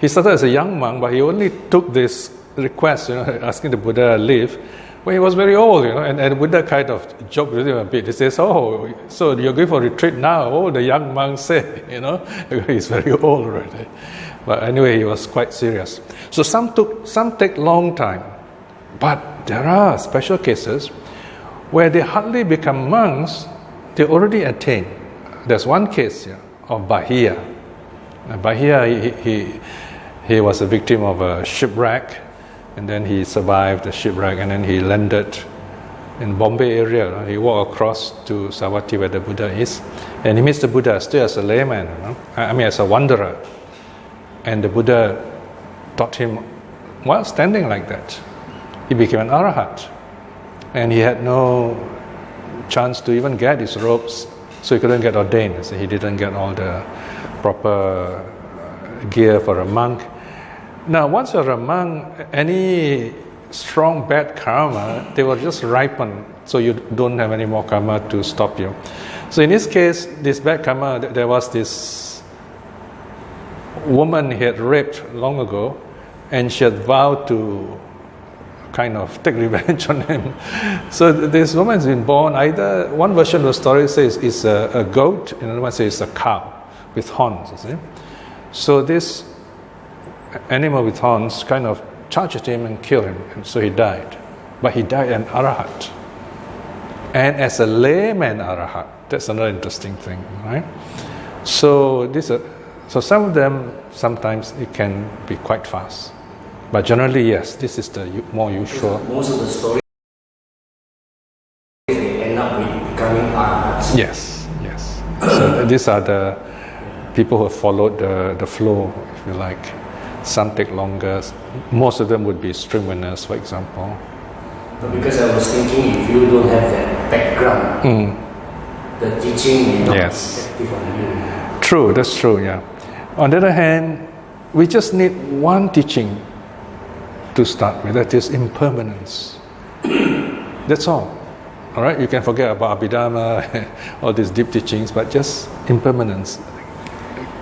he started as a young monk, but he only took this request, you know, asking the Buddha to leave when he was very old, you know. And the Buddha kind of joked with him a bit. He says, "Oh, so you're going for retreat now?" Oh, the young monk said, you know, he's very old already. But anyway, he was quite serious. So some take long time, but there are special cases where they hardly become monks. They already attain. There's one case here of Bahiya. Bahiya, he was a victim of a shipwreck, and then he survived the shipwreck, and then he landed in Bombay area. He walked across to Sarwati where the Buddha is, and he meets the Buddha still as a layman, you know? I mean as a wanderer. And the Buddha taught him while standing like that. He became an Arahat, and he had no chance to even get his robes, so he couldn't get ordained. So he didn't get all the proper gear for a monk. Now, once you're a monk, any strong bad karma, they will just ripen, so you don't have any more karma to stop you. So in this case, this bad karma, there was this woman he had raped long ago, and she had vowed to kind of take revenge on him. So this woman's been born, either one version of the story says it's a goat, and another one says it's a cow with horns, you see. So this animal with horns kind of charged him and killed him, and so he died. But he died an Arahat. And as a layman Arahat, that's another interesting thing, right? So some of them, sometimes it can be quite fast. But generally, yes, this is the more usual. Most of the stories, they end up becoming Arahats. Yes. So these are the people who have followed the flow, if you like. Some take longer. Most of them would be streamliners, for example. Because I was thinking, if you don't have that background, the teaching may not be effective on you. True, that's true, yeah. On the other hand, we just need one teaching to start with, that is impermanence. That's all. All right, you can forget about Abhidharma, all these deep teachings, but just impermanence.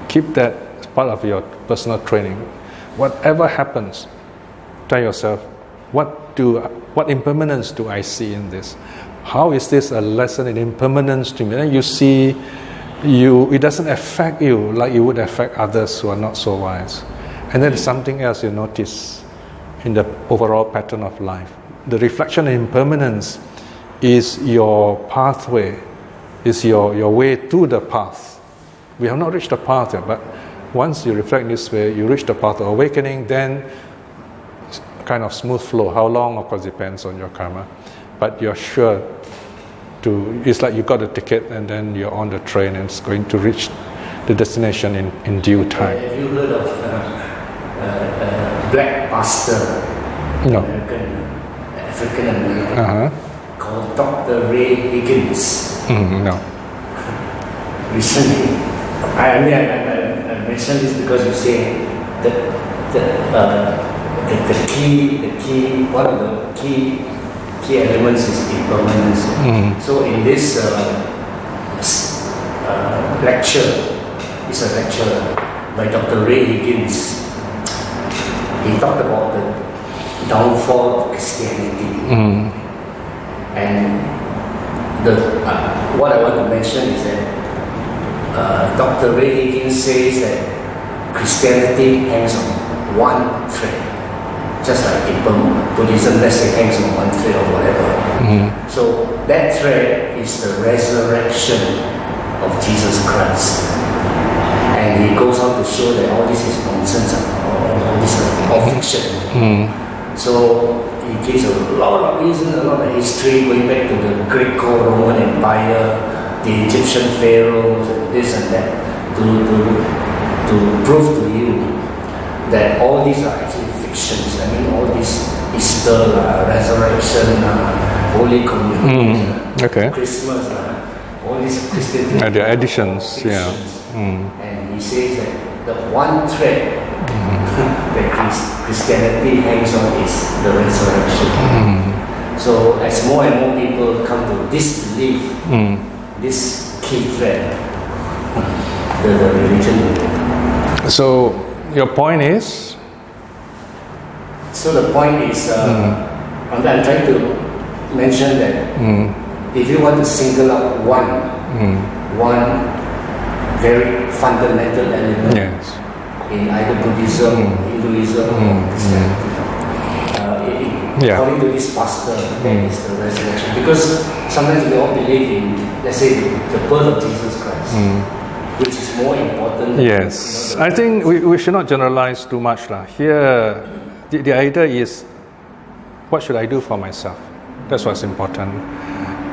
Keep that as part of your personal training. Whatever happens, tell yourself, what impermanence do I see in this? How is this a lesson in impermanence to me? And you see, it doesn't affect you like it would affect others who are not so wise. And then something else you notice in the overall pattern of life. The reflection of impermanence is your pathway, is your way to the path. We have not reached the path yet, but once you reflect this way, you reach the path of awakening, then kind of smooth flow. How long, of course, depends on your karma. But you're sure it's like you got a ticket and then you're on the train and it's going to reach the destination in due time. Have you heard of black pastor, No. African American, called Dr. Ray Higgins? No. Recently, I mentioned this because you say that the key, one of the key elements is impermanence. So in this lecture, it's a lecture by Dr. Ray Higgins. He talked about the downfall of Christianity. And what I want to mention is that Dr. Ray Higgins says that Christianity hangs on one thread. Just like in Buddhism, let's say, hangs on one thread or whatever. So that thread is the resurrection of Jesus Christ. And he goes on to show that all this is nonsense, all this is all fiction. So he gives a lot of reasons, a lot of history going back to the Greco-Roman Empire, the Egyptian pharaohs, and this and that, to prove to you that all these are actually fictions. I mean, all this Easter, resurrection, Holy Communion, Christmas, all these Christian things. The additions, yeah. And he says that the one thread that Christianity hangs on is the resurrection. So as more and more people come to disbelieve this key thread, the religion. So your point is? So the point is, I'm trying to mention that if you want to single out one very fundamental element in either Buddhism, Hinduism, or Christianity, according to this pastor, that is the resurrection. Because sometimes we all believe in, let's say, the birth of Jesus Christ, which is more important. Yes, I think we should not generalize too much. Here, the idea is, what should I do for myself? That's what's important.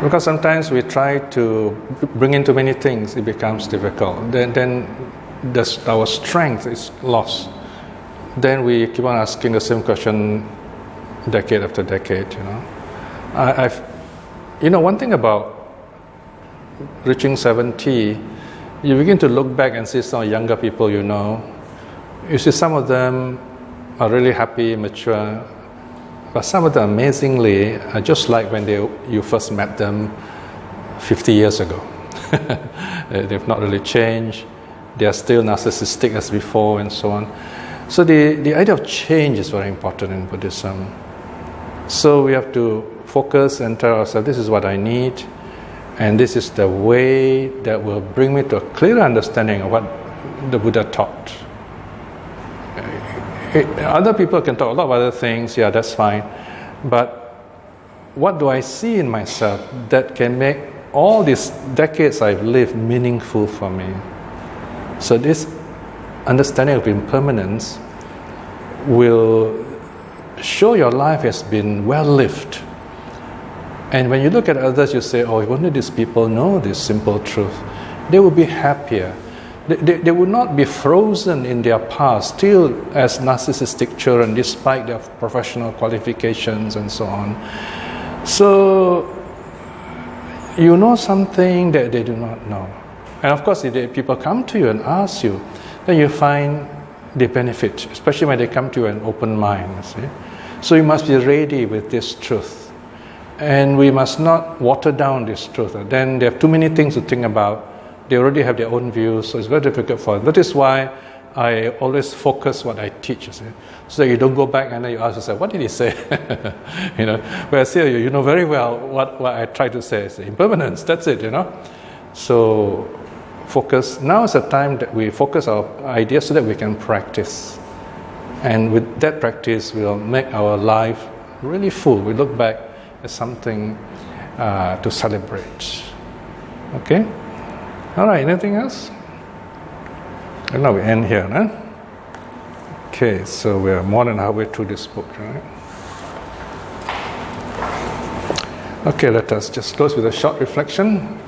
Because sometimes we try to bring in too many things, it becomes difficult. Then our strength is lost. Then we keep on asking the same question decade after decade, one thing about reaching 70, you begin to look back and see some younger people you see some of them are really happy, mature, but some of them amazingly are just like when you first met them 50 years ago. They've not really changed. They are still narcissistic as before and so on. So the idea of change is very important in Buddhism. So we have to focus and tell ourselves, this is what I need, and this is the way that will bring me to a clearer understanding of what the Buddha taught. Other people can talk a lot of other things, that's fine. But what do I see in myself that can make all these decades I've lived meaningful for me? So this understanding of impermanence will show your life has been well lived. And when you look at others, you say, if only these people know this simple truth, they will be happier. They would not be frozen in their past, still as narcissistic children, despite their professional qualifications and so on. So, you know something that they do not know. And of course, if people come to you and ask you, then you find they benefit, especially when they come to you with an open mind. See? So you must be ready with this truth. And we must not water down this truth. Then they have too many things to think about. They already have their own views, so it's very difficult for them. That is why I always focus what I teach, you see, so that you don't go back and then you ask yourself, what did he say? Whereas here, you know very well what I try to say is impermanence, that's it, So focus. Now is the time that we focus our ideas so that we can practice. And with that practice, we'll make our life really full. We look back as something to celebrate. Okay? All right, anything else? And now we end here, huh? Okay, so we are more than halfway through this book, right? Okay, let us just close with a short reflection.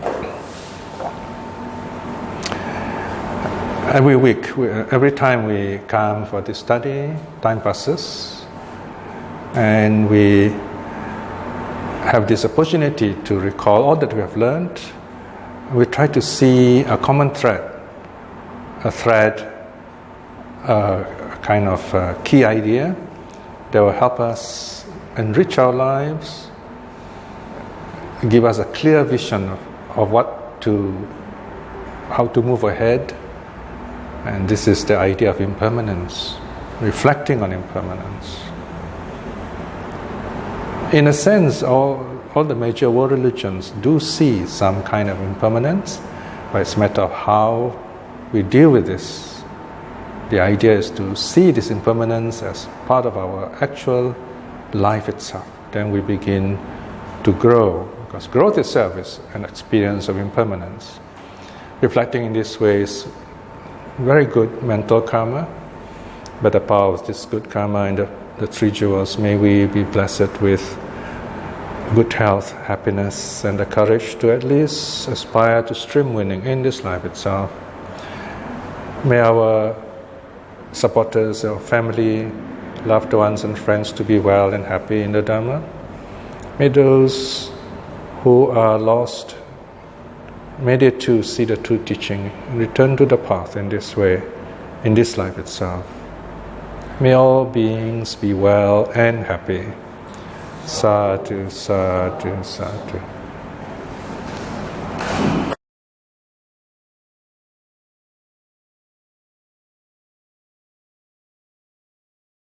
Every week, every time we come for this study, time passes, and we have this opportunity to recall all that we have learned. We try to see a common thread, a kind of key idea that will help us enrich our lives, give us a clear vision of how to move ahead. And this is the idea of impermanence, reflecting on impermanence. In a sense, all the major world religions do see some kind of impermanence, but it's a matter of how we deal with this. The idea is to see this impermanence as part of our actual life itself. Then we begin to grow, because growth itself is an experience of impermanence. Reflecting in this way is very good mental karma, but the power of this good karma and the three jewels, may we be blessed with good health, happiness, and the courage to at least aspire to stream winning in this life itself. May our supporters, our family, loved ones and friends to be well and happy in the Dharma. May those who are lost, may they too see the true teaching and return to the path in this way, in this life itself. May all beings be well and happy. Sadhu, sadhu, sadhu.